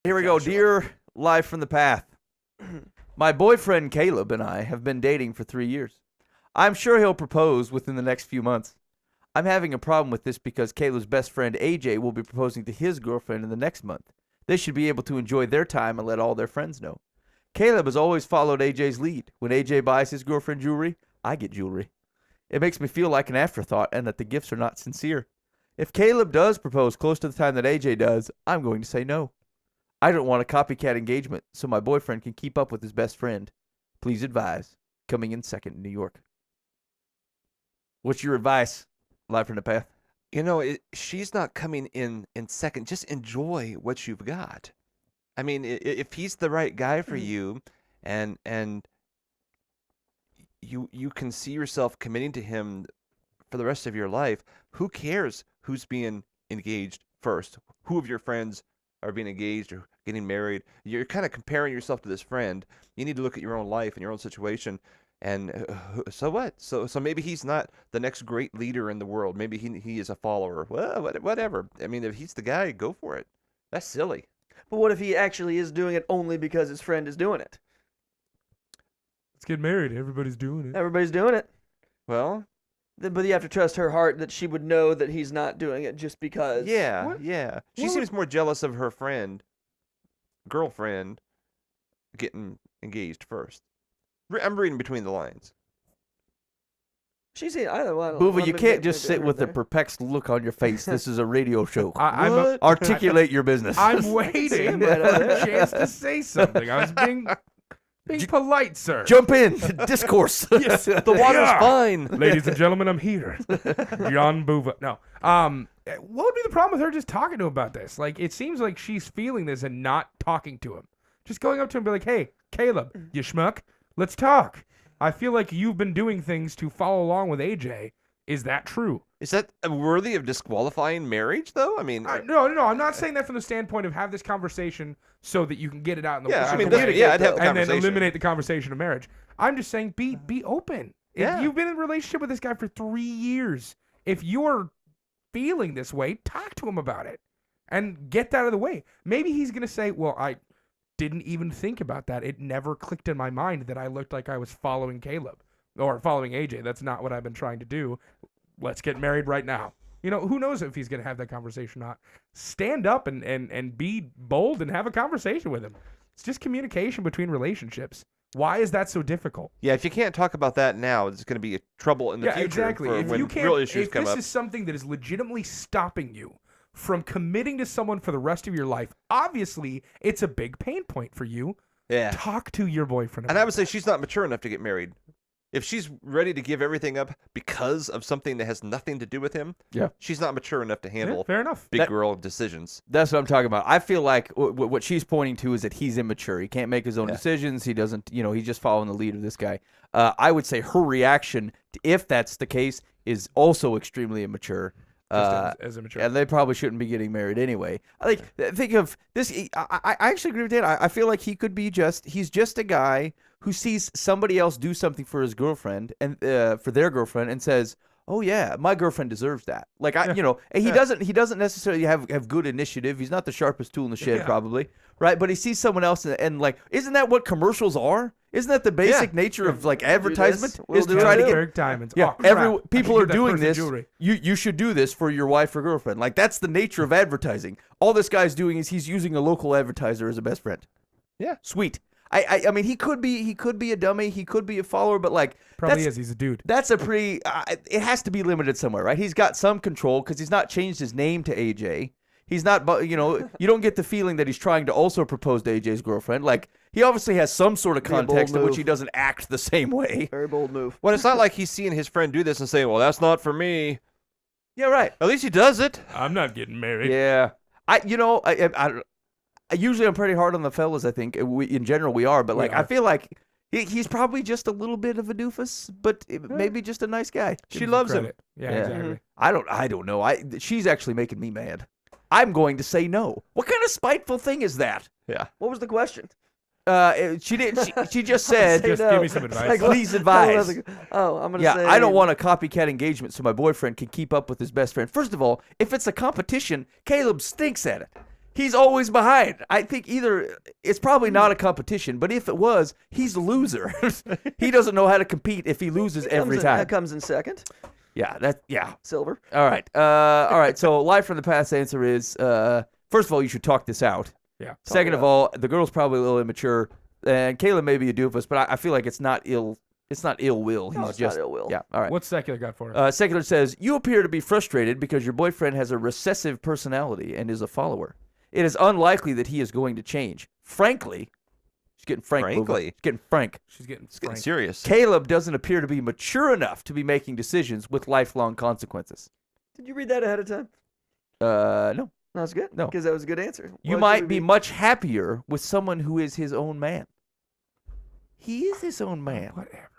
Here we go. Dear Live from the Path. My boyfriend Caleb and I have been dating for 3 years. I'm sure he'll propose within the next few months. I'm having a problem with this because Caleb's best friend AJ will be proposing to his girlfriend in the next month. They should be able to enjoy their time and let all their friends know. Caleb has always followed AJ's lead. When AJ buys his girlfriend jewelry, I get jewelry. It makes me feel like an afterthought and that the gifts are not sincere. If Caleb does propose close to the time that AJ does, I'm going to say no. I don't want a copycat engagement, so my boyfriend can keep up with his best friend. Please advise. Coming in second in New York. What's your advice, Live from the Path? You know, she's not coming in second. Just enjoy what you've got. I mean, if he's the right guy for you, and you can see yourself committing to him for the rest of your life, who cares who's being engaged first? Who of your friends are being engaged or getting married? You're kind of comparing yourself to this friend. You need to look at your own life and your own situation. And so what? So maybe he's not the next great leader in the world. Maybe he is a follower. Well, whatever. I mean, if he's the guy, go for it. That's silly. But what if he actually is doing it only because his friend is doing it? Let's get married. Everybody's doing it. Everybody's doing it. Well, But you have to trust her heart that she would know that he's not doing it just because. yeah, yeah. She seems more jealous of her girlfriend, getting engaged first. I'm reading between the lines. She's I don't Boova, you can't just sit with a perplexed look on your face. This is a radio show. I'm Articulate your business. I'm waiting for a chance to say something. I was being polite, sir. Jump in. Discourse. Yes, The water's fine. Ladies and gentlemen, I'm here. John Boova. No. What would be the problem with her just talking to him about this? Like, it seems like she's feeling this and not talking to him. Just going up to him and be like, hey, Caleb, you schmuck, let's talk. I feel like you've been doing things to follow along with AJ. Is that true? Is that worthy of disqualifying marriage, though? I mean, No. I'm not saying that from the standpoint of have this conversation so that you can get it out in the yeah, I mean, out of the way, I'd have the and then conversation. eliminate the conversation of marriage. I'm just saying be open. Yeah. If you've been in a relationship with this guy for 3 years, if you're feeling this way, talk to him about it and get that out of the way. Maybe he's going to say, well, I didn't even think about that. It never clicked in my mind that I looked like I was following Caleb or following AJ. That's not what I've been trying to do. Let's get married right now. You know, who knows if he's going to have that conversation or not. Stand up and be bold and have a conversation with him. It's just communication between relationships. Why is that so difficult? Yeah, if you can't talk about that now, it's going to be trouble in the future. Exactly. For If when you can't, real issues if come this up. is something that is legitimately stopping you from committing to someone for the rest of your life, obviously it's a big pain point for you. Yeah. Talk to your boyfriend about And I would say that. she's not mature enough to get married. If she's ready to give everything up because of something that has nothing to do with him, Yeah. she's not mature enough to handle fair enough. big girl decisions. That's what I'm talking about. I feel like what she's pointing to is that he's immature. He can't make his own decisions. He doesn't, he's just following the lead of this guy. I would say her reaction, if that's the case, is also extremely immature. As immature. And they probably shouldn't be getting married anyway. Think of this. I actually agree with Dan. I feel like he's just a guy who sees somebody else do something for his girlfriend and for their girlfriend and says, "Oh yeah, my girlfriend deserves that." Like he doesn't necessarily have good initiative. He's not the sharpest tool in the shed probably, right? But he sees someone else and like, isn't that what commercials are? Isn't that the basic nature of like advertisement? Is to try to get diamonds. yeah, Oh, crap. people I are should get that doing person this. jewelry. You should do this for your wife or girlfriend. Like that's the nature of advertising. All this guy's doing is he's using a local advertiser as a best friend. Yeah. Sweet. I mean he could be a dummy. He could be a follower, but like Probably is. He's a dude. that's a pretty. It has to be limited somewhere, right? He's got some control because he's not changed his name to AJ. He's not, you don't get the feeling that he's trying to also propose to AJ's girlfriend. Like, he obviously has some sort of Be a bold context in which move. he doesn't act the same way. Very bold move. Well, it's not like he's seeing his friend do this and saying, well, that's not for me. Yeah, right. At least he does it. I'm not getting married. Yeah. I usually I'm pretty hard on the fellas, I think. In general, we are. But, like, I feel like he's probably just a little bit of a doofus, but maybe just a nice guy. Give She him loves him. credit. Yeah, Yeah. exactly. I don't know. She's actually making me mad. I'm going to say no. What kind of spiteful thing is that? Yeah. What was the question? She didn't. She just said, Say Just no. give me some It's advice. Please advise. I'm gonna Yeah, say. I don't want a copycat engagement so my boyfriend can keep up with his best friend. First of all, if it's a competition, Caleb stinks at it. He's always behind. I think either it's probably not a competition, but if it was, he's a loser. He doesn't know how to compete if he loses every time. That comes in second. Yeah. Silver. All right. So life from the past answer is first of all, you should talk this out. Yeah. Second of all, the girl's probably a little immature, and Caleb may be a doofus, but I feel like it's not ill. It's not ill will. No, He's it's just not ill will. Yeah. All right. What's secular got for us? Secular says you appear to be frustrated because your boyfriend has a recessive personality and is a follower. It is unlikely that he is going to change. Frankly, she's getting frank. Frankly. She's getting frank. She's getting It's getting frank. serious. Caleb doesn't appear to be mature enough to be making decisions with lifelong consequences. Did you read that ahead of time? No. No, that's good. No. Because that was a good answer. You Why might should we be much happier with someone who is his own man. He is his own man. Whatever.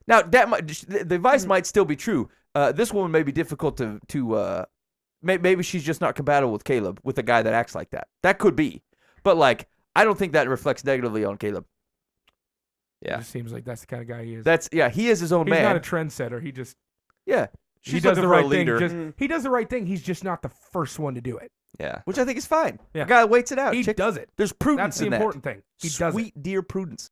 Now that the advice might still be true. This woman may be difficult to maybe she's just not compatible with Caleb, with a guy that acts like that. That could be, but like I don't think that reflects negatively on Caleb. It Yeah, just seems like that's the kind of guy he is. he is his own He's man. not a trendsetter. He just Yeah, he She's does the looking for a right thing. leader. He does the right thing. He's just not the first one to do it. Yeah. which I think is fine. Yeah. A guy waits it out. He does it. There's prudence That's the in important thing. He does it. Sweet dear prudence.